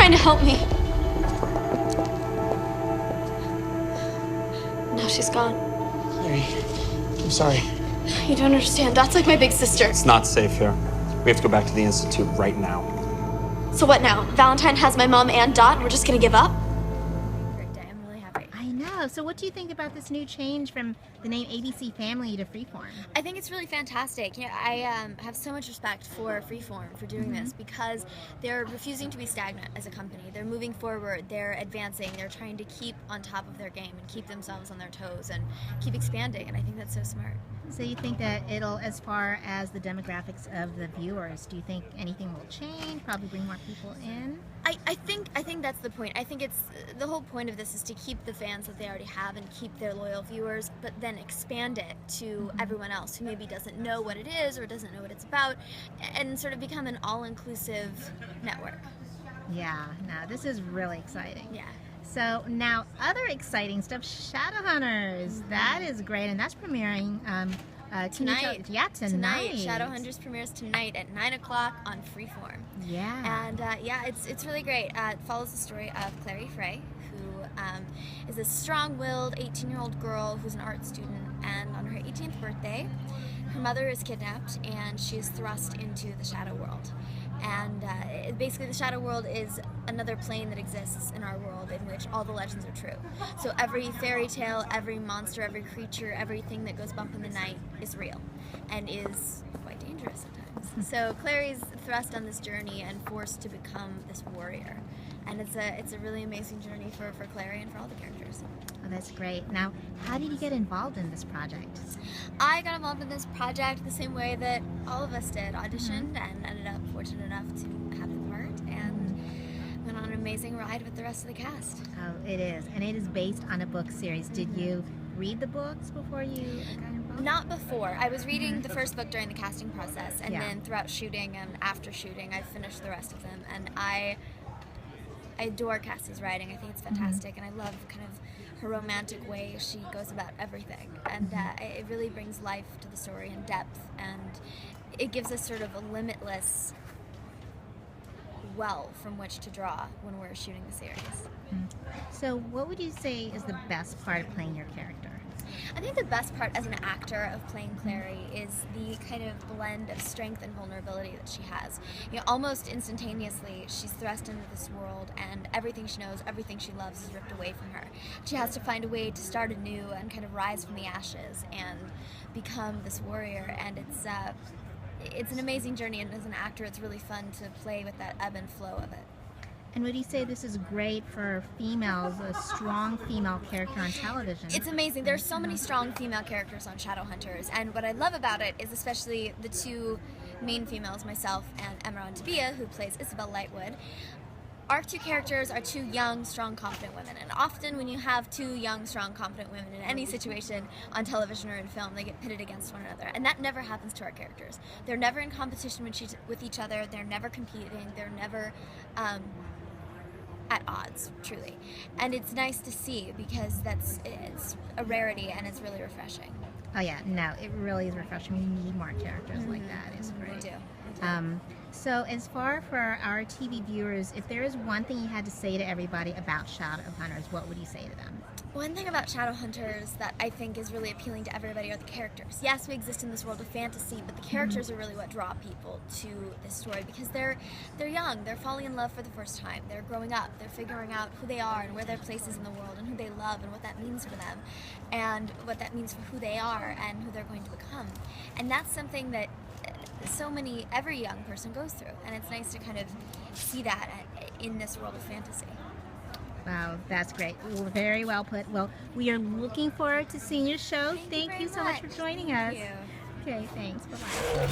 trying to help me. Now she's gone. Clary, I'm sorry. You don't understand. That's like my big sister. It's not safe here. We have to go back to the Institute right now. So what now? Valentine has my mom and Dot, and we're just gonna give up? Great day. I'm really happy. I know. So what do you think about this new change from the name ABC Family to Freeform? I think it's really fantastic. You know, I have so much respect for Freeform for doing this because they're refusing to be stagnant as a company. They're moving forward, they're advancing, they're trying to keep on top of their game and keep themselves on their toes and keep expanding, and I think that's so smart. So you think that it'll, as far as the demographics of the viewers, do you think anything will change? Probably bring more people in? I think that's the point. I think it's the whole point of this is to keep the fans that they already have and keep their loyal viewers, but then expand it to everyone else who maybe doesn't know what it is or doesn't know what it's about, and sort of become an all-inclusive network. Yeah, no, this is really exciting. Yeah. So now, other exciting stuff, Shadowhunters. That is great, and that's premiering Tonight. Tonight. Shadowhunters premieres tonight at 9 o'clock on Freeform. Yeah. And it's really great. It follows the story of Clary Frey, who is a strong-willed 18-year-old girl who's an art student, and on her 18th birthday, her mother is kidnapped and she is thrust into the Shadow World. And basically the Shadow World is another plane that exists in our world in which all the legends are true. So every fairy tale, every monster, every creature, everything that goes bump in the night is real and is quite dangerous at times. So Clary's thrust on this journey and forced to become this warrior. And it's a really amazing journey for Clary and for all the characters. Oh, that's great. Now, how did you get involved in this project? I got involved in this project the same way that all of us did, auditioned and ended up fortunate enough to have the part and went on an amazing ride with the rest of the cast. Oh, it is. And it is based on a book series. Did you read the books before you got involved? Not before. I was reading the first book during the casting process, and Yeah. then throughout shooting and after shooting, I finished the rest of them. And I adore Cassie's writing. I think it's fantastic, and I love kind of her romantic way she goes about everything. And it really brings life to the story and depth, and it gives us sort of a limitless well from which to draw when we're shooting the series. So what would you say is the best part of playing your character? I think the best part as an actor of playing Clary is the kind of blend of strength and vulnerability that she has. You know, almost instantaneously, she's thrust into this world, and everything she knows, everything she loves is ripped away from her. She has to find a way to start anew and kind of rise from the ashes and become this warrior, and it's an amazing journey, and as an actor, it's really fun to play with that ebb and flow of it. And would you say this is great for females, a strong female character on television? It's amazing. There's so many strong female characters on Shadowhunters, and what I love about it is especially the two main females, myself and Emerald Tabia, who plays Isabel Lightwood. Our two characters are two young, strong, confident women, and often when you have two young, strong, confident women in any situation on television or in film, they get pitted against one another, and that never happens to our characters. They're never in competition with each other, they're never competing, they're never at odds, truly. And it's nice to see because it's a rarity and it's really refreshing. Oh yeah, no, it really is refreshing. We need more characters like that. It's great. We do. So as far for our TV viewers, if there is one thing you had to say to everybody about Shadowhunters, what would you say to them? One thing about Shadowhunters that I think is really appealing to everybody are the characters. Yes, we exist in this world of fantasy, but the characters are really what draw people to this story because they're young, they're falling in love for the first time, they're growing up, they're figuring out who they are and where their place is in the world and who they love and what that means for them and what that means for who they are and who they're going to become. And that's something that every young person goes through, and it's nice to kind of see that in this world of fantasy. Wow, that's great. Very well put. Well, we are looking forward to seeing your show. Thank you so much for joining us. Thank you. Okay, thanks. Bye-bye.